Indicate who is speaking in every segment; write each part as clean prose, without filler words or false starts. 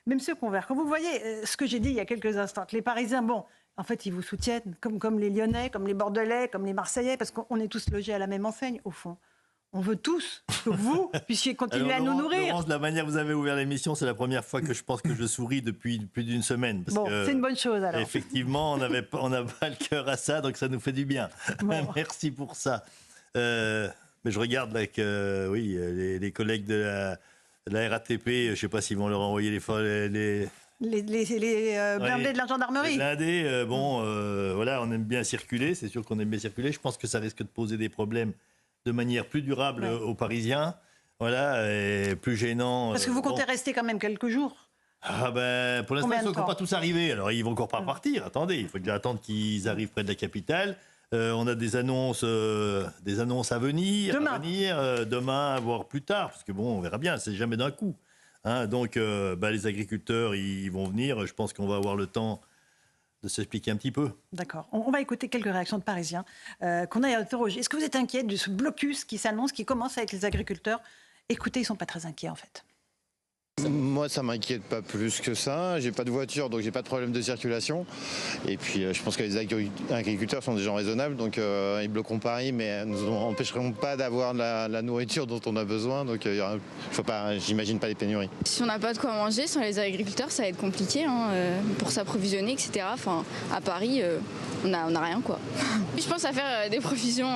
Speaker 1: Mais Monsieur Convert, quand vous voyez ce que j'ai dit il y a quelques instants, que les Parisiens, bon, en fait, ils vous soutiennent, comme les Lyonnais, comme les Bordelais, comme les Marseillais, parce qu'on est tous logés à la même enseigne, au fond. On veut tous que vous puissiez continuer à nous nourrir.
Speaker 2: Laurence, de la manière dont vous avez ouvert l'émission, c'est la première fois que je pense que je souris depuis plus d'une semaine. Parce que,
Speaker 1: c'est une bonne chose alors.
Speaker 2: Effectivement, on n'a pas le cœur à ça, donc ça nous fait du bien. Bon. Merci pour ça. Mais je regarde là que les collègues de la RATP, je ne sais pas s'ils vont leur envoyer les blindés
Speaker 1: de la gendarmerie.
Speaker 2: Les blindés, voilà, on aime bien circuler, c'est sûr qu'on aime bien circuler. Je pense que ça risque de poser des problèmes de manière plus durable aux Parisiens, voilà, et plus gênant.
Speaker 1: Parce que vous comptez rester quand même quelques jours.
Speaker 2: Pour l'instant, ils ne sont pas tous arrivés. Alors, ils ne vont encore pas partir. Attendez, il faut déjà attendre qu'ils arrivent près de la capitale. On a des annonces à venir, demain, voire plus tard, parce que on verra bien, c'est jamais d'un coup. Hein, donc, les agriculteurs, ils vont venir. Je pense qu'on va avoir le temps de s'expliquer un petit peu.
Speaker 1: D'accord. On va écouter quelques réactions de Parisiens qu'on a interrogés. Est-ce que vous êtes inquiet de ce blocus qui s'annonce, qui commence avec les agriculteurs? Écoutez, ils ne sont pas très inquiets en fait.
Speaker 3: Moi, ça m'inquiète pas plus que ça. J'ai pas de voiture, donc j'ai pas de problème de circulation. Et puis, je pense que les agriculteurs sont des gens raisonnables, donc ils bloqueront Paris, mais nous empêcheront pas d'avoir la nourriture dont on a besoin. Donc, j'imagine pas les pénuries.
Speaker 4: Si on n'a pas de quoi manger, sans les agriculteurs, ça va être compliqué pour s'approvisionner, etc. Enfin, à Paris, on n'a rien, quoi. Je pense à faire des provisions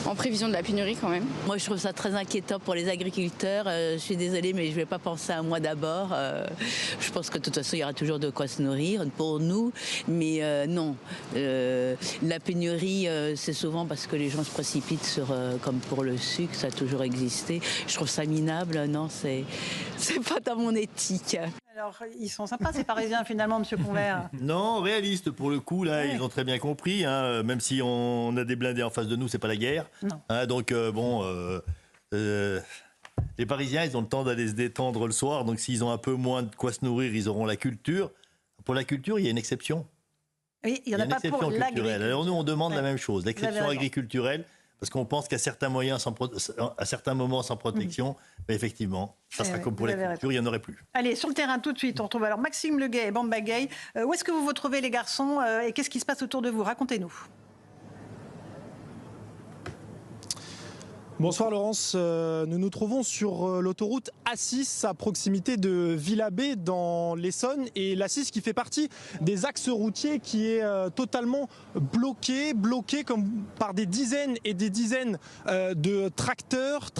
Speaker 4: en prévision de la pénurie quand même.
Speaker 5: Moi, je trouve ça très inquiétant pour les agriculteurs. Je suis désolée, mais je ne vais pas penser à moi d'abord. Je pense que de toute façon, il y aura toujours de quoi se nourrir pour nous. Mais non, la pénurie, c'est souvent parce que les gens se précipitent sur, comme pour le sucre, ça a toujours existé. Je trouve ça minable. Non, c'est pas dans mon éthique.
Speaker 1: Alors, ils sont sympas, ces Parisiens, finalement, Monsieur Convert.
Speaker 2: Non, réalistes, pour le coup, là, ils ont très bien compris. Hein, même si on a des blindés en face de nous, c'est pas la guerre. Hein, donc, les Parisiens, ils ont le temps d'aller se détendre le soir. Donc, s'ils ont un peu moins de quoi se nourrir, ils auront la culture. Pour la culture, il y a une exception.
Speaker 1: Oui, il n'y en a pas pour l'agriculture.
Speaker 2: Alors, nous, on demande la même chose, l'exception agriculturelle. Parce qu'on pense qu'à certains moments sans protection, mais effectivement, ça sera comme pour la culture, il n'y en aurait plus.
Speaker 1: Allez, sur le terrain tout de suite, on retrouve alors Maxime Leguet et Bamba Gueye. Où est-ce que vous retrouvez les garçons et qu'est-ce qui se passe autour de vous? Racontez-nous.
Speaker 6: Bonsoir Laurence, nous nous trouvons sur l'autoroute A6 à proximité de Villabé dans l'Essonne et l'A6 qui fait partie des axes routiers qui est totalement bloqué comme par des dizaines et des dizaines de tracteurs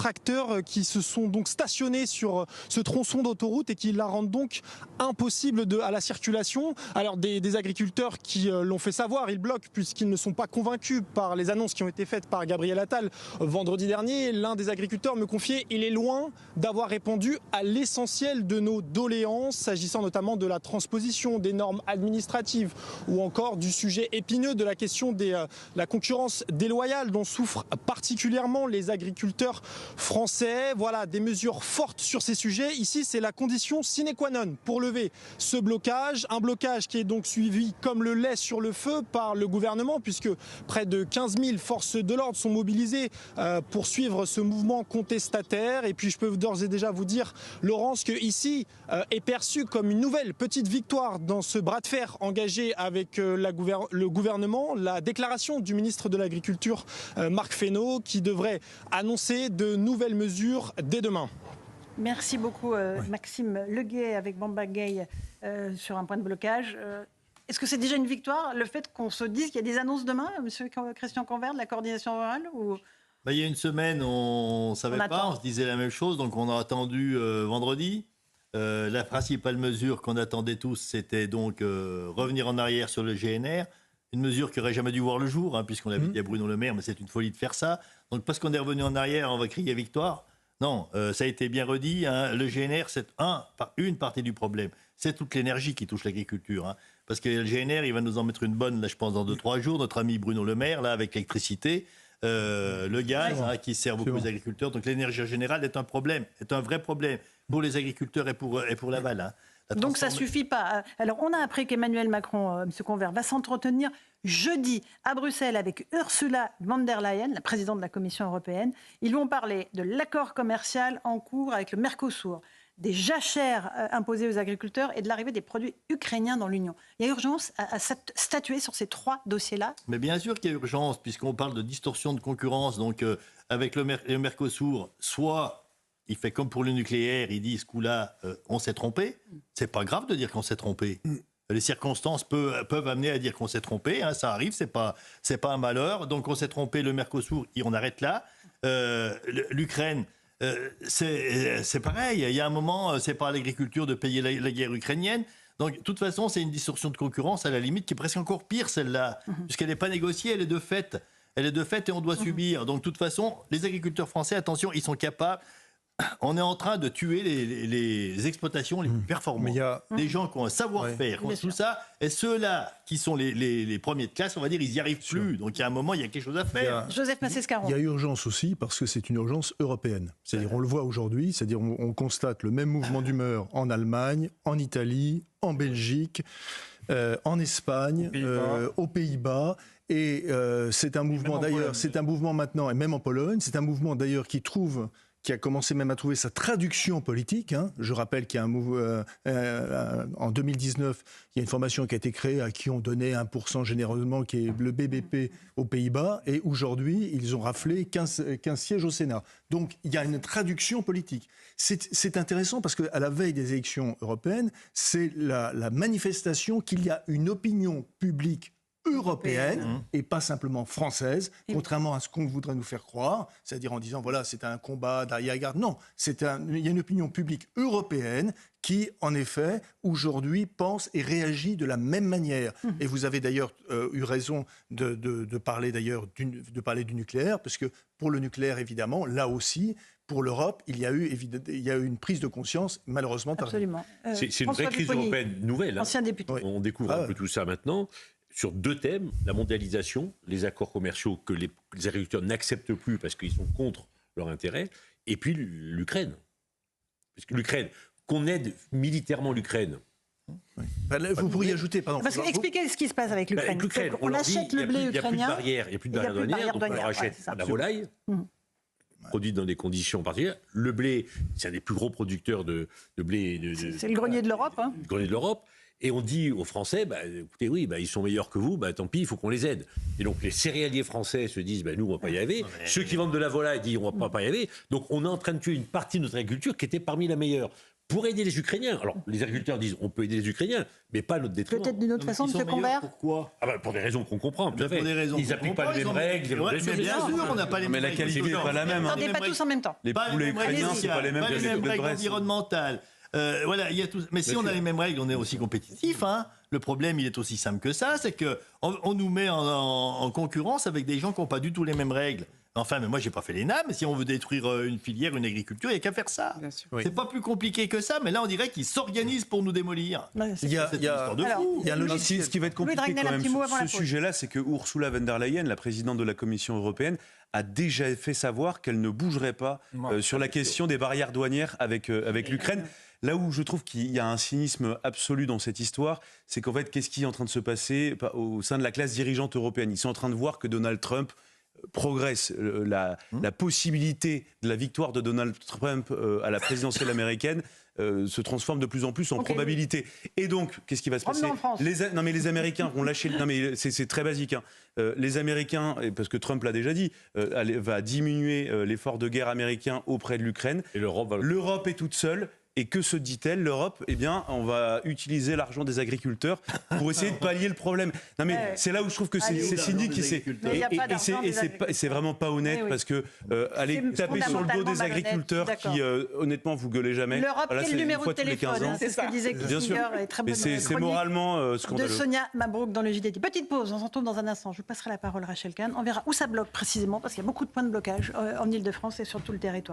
Speaker 6: qui se sont donc stationnés sur ce tronçon d'autoroute et qui la rendent donc impossible à la circulation. Alors des agriculteurs qui l'ont fait savoir, ils bloquent puisqu'ils ne sont pas convaincus par les annonces qui ont été faites par Gabriel Attal vendredi dernier. L'un des agriculteurs me confiait, il est loin d'avoir répondu à l'essentiel de nos doléances, s'agissant notamment de la transposition des normes administratives ou encore du sujet épineux de la question de la concurrence déloyale dont souffrent particulièrement les agriculteurs français. Voilà, des mesures fortes sur ces sujets. Ici, c'est la condition sine qua non pour lever ce blocage. Un blocage qui est donc suivi comme le lait sur le feu par le gouvernement, puisque près de 15 000 forces de l'ordre sont mobilisées pour suivre ce mouvement contestataire. Et puis je peux d'ores et déjà vous dire, Laurence, que ici est perçu comme une nouvelle petite victoire dans ce bras de fer engagé avec le gouvernement, la déclaration du ministre de l'Agriculture Marc Fesneau qui devrait annoncer de nouvelles mesures dès demain.
Speaker 1: Merci beaucoup Maxime Leguet avec Bamba Gueye sur un point de blocage. Est-ce que c'est déjà une victoire, le fait qu'on se dise qu'il y a des annonces demain, Monsieur Christian Convert de la coordination rurale ou...
Speaker 2: Il y a une semaine, on ne savait pas, on se disait la même chose, donc on a attendu vendredi. La principale mesure qu'on attendait tous, c'était donc revenir en arrière sur le GNR, une mesure qui n'aurait jamais dû voir le jour, hein, puisqu'on l'avait dit à Bruno Le Maire, mais c'est une folie de faire ça. Donc parce qu'on est revenu en arrière, on va crier victoire. Non, ça a été bien redit, hein, le GNR, c'est une partie du problème. C'est toute l'énergie qui touche l'agriculture. Hein, parce que le GNR, il va nous en mettre une bonne, là, je pense, dans 2-3 jours, notre ami Bruno Le Maire, là, avec l'électricité. Le gaz qui sert beaucoup aux agriculteurs. Donc l'énergie en général est un problème, est un vrai problème pour les agriculteurs et pour l'aval. Hein.
Speaker 1: Donc ça ne suffit pas. Alors on a appris qu'Emmanuel Macron, M. Convert, va s'entretenir jeudi à Bruxelles avec Ursula von der Leyen, la présidente de la Commission européenne. Ils vont parler de l'accord commercial en cours avec le Mercosur. des jachères imposées aux agriculteurs et de l'arrivée des produits ukrainiens dans l'Union. Il y a urgence à statuer sur ces 3 dossiers-là.
Speaker 2: Mais bien sûr qu'il y a urgence, puisqu'on parle de distorsion de concurrence. Donc, avec le Mercosur, soit il fait comme pour le nucléaire, il dit ce coup-là, on s'est trompé. C'est pas grave de dire qu'on s'est trompé. Les circonstances peuvent amener à dire qu'on s'est trompé, hein, ça arrive, c'est pas un malheur. Donc on s'est trompé, le Mercosur, on arrête là. L'Ukraine, c'est pareil. Il y a un moment, c'est pas à l'agriculture de payer la guerre ukrainienne. Donc de toute façon, c'est une distorsion de concurrence à la limite qui est presque encore pire celle-là, puisqu'elle n'est pas négociée, elle est de fait. Elle est de fait et on doit subir. Donc de toute façon, les agriculteurs français, attention, ils sont capables. On est en train de tuer les exploitations les plus performantes. Des gens qui ont un savoir-faire, qui ont tout ça, et ceux-là qui sont les premiers de classe, on va dire, ils n'y arrivent plus. Donc il y a un moment, il y a quelque chose à faire.
Speaker 1: Joseph Massescaron.
Speaker 7: Il y a urgence aussi parce que c'est une urgence européenne. C'est-à-dire, on le voit aujourd'hui, c'est-à-dire on constate le même mouvement d'humeur en Allemagne, en Italie, en Belgique, en Espagne, aux Pays-Bas. Et c'est un mouvement d'ailleurs, c'est un mouvement maintenant, et même en Pologne, c'est un mouvement d'ailleurs qui a commencé même à trouver sa traduction politique. Hein. Je rappelle qu'il y a un mouvement, en 2019, il y a une formation qui a été créée à qui on donnait 1% généreusement, qui est le BBP aux Pays-Bas, et aujourd'hui, ils ont raflé 15 sièges au Sénat. Donc, il y a une traduction politique. C'est intéressant parce qu'à la veille des élections européennes, c'est la manifestation qu'il y a une opinion publique européenne et pas simplement française, contrairement à ce qu'on voudrait nous faire croire, c'est-à-dire en disant voilà, c'est un combat d'arrière-garde. Non, il y a une opinion publique européenne qui, en effet, aujourd'hui pense et réagit de la même manière. Et vous avez d'ailleurs eu raison de parler du nucléaire, parce que pour le nucléaire, évidemment, là aussi, pour l'Europe, il y a eu une prise de conscience, malheureusement.
Speaker 1: Absolument.
Speaker 8: C'est une vraie crise européenne nouvelle.
Speaker 1: Ancien député.
Speaker 8: On découvre un peu tout ça maintenant. Sur 2 thèmes, la mondialisation, les accords commerciaux que les agriculteurs n'acceptent plus parce qu'ils sont contre leur intérêt, et puis l'Ukraine. Parce que l'Ukraine, qu'on aide militairement l'Ukraine.
Speaker 7: Oui. Vous pourriez ajouter, pardon.
Speaker 1: Parce que expliquez ce qui se passe avec l'Ukraine.
Speaker 8: On
Speaker 1: achète le blé ukrainien.
Speaker 8: Il n'y a plus de barrière douanière, donc on leur achète la volaille, produite dans des conditions particulières. Le blé, c'est un des plus gros producteurs de blé.
Speaker 1: C'est le grenier de l'Europe. Hein.
Speaker 8: Le grenier de l'Europe. Et on dit aux Français, écoutez, oui, ils sont meilleurs que vous, tant pis, il faut qu'on les aide. Et donc les céréaliers français se disent, nous, on ne va pas y arriver. Ceux qui vendent de la volaille disent, on ne va pas y arriver. Donc on est en train de tuer une partie de notre agriculture qui était parmi la meilleure. Pour aider les Ukrainiens. Alors les agriculteurs disent, on peut aider les Ukrainiens, mais pas à notre détriment.
Speaker 1: Peut-être d'une autre façon, M. Convert.
Speaker 2: Pourquoi ?
Speaker 8: Pour des raisons qu'on comprend, tout à fait.
Speaker 2: Ils
Speaker 8: n'appliquent pas les mêmes règles.
Speaker 2: Bien sûr, on n'a pas les mêmes règles.
Speaker 9: Mais la qualité n'est pas la même.
Speaker 1: Attendez, pas tous en même temps.
Speaker 9: Les poulets ukrainiens, c'est pas les mêmes que les poulets de
Speaker 2: règles
Speaker 9: Brest.
Speaker 2: environnementales. Voilà, il y a tout. Mais si on a les mêmes règles, on est aussi compétitif. Hein. Le problème, il est aussi simple que ça, c'est que on nous met en concurrence avec des gens qui n'ont pas du tout les mêmes règles. Enfin, mais moi, j'ai pas fait l'ENA, mais si on veut détruire une filière, une agriculture, il n'y a qu'à faire ça. C'est pas plus compliqué que ça, mais là, on dirait qu'ils s'organisent pour nous démolir.
Speaker 7: Il y a un logiciel.
Speaker 9: Ce qui va être compliqué quand même sur ce sujet-là, c'est que Ursula von der Leyen, la présidente de la Commission européenne, a déjà fait savoir qu'elle ne bougerait pas sur la question des barrières douanières avec l'Ukraine. Là où je trouve qu'il y a un cynisme absolu dans cette histoire, c'est qu'en fait, qu'est-ce qui est en train de se passer au sein de la classe dirigeante européenne ? Ils sont en train de voir que Donald Trump progresse. La possibilité de la victoire de Donald Trump à la présidentielle américaine se transforme de plus en plus en probabilité. Et donc, qu'est-ce qui va se passer ? Les Américains vont lâcher... Non, mais c'est très basique. Hein. Les Américains, parce que Trump l'a déjà dit, va diminuer l'effort de guerre américain auprès de l'Ukraine. Et l'Europe est toute seule. Et que se dit-elle, l'Europe ? Eh bien, on va utiliser l'argent des agriculteurs pour essayer de pallier le problème. Non, mais c'est là où je trouve que c'est cynique et c'est vraiment pas honnête parce que aller taper sur le dos des agriculteurs qui, honnêtement, vous gueulez jamais.
Speaker 1: L'Europe,
Speaker 9: voilà,
Speaker 1: c'est le numéro de téléphone. C'est ce que disait Kissinger.
Speaker 9: Mais c'est moralement scandaleux.
Speaker 1: De Sonia Mabrouk dans le JDD. Petite pause, on s'en retrouve dans un instant. Je vous passerai la parole, Rachel Kahn. On verra où ça bloque précisément parce qu'il y a beaucoup de points de blocage en Ile-de-France et sur tout le territoire.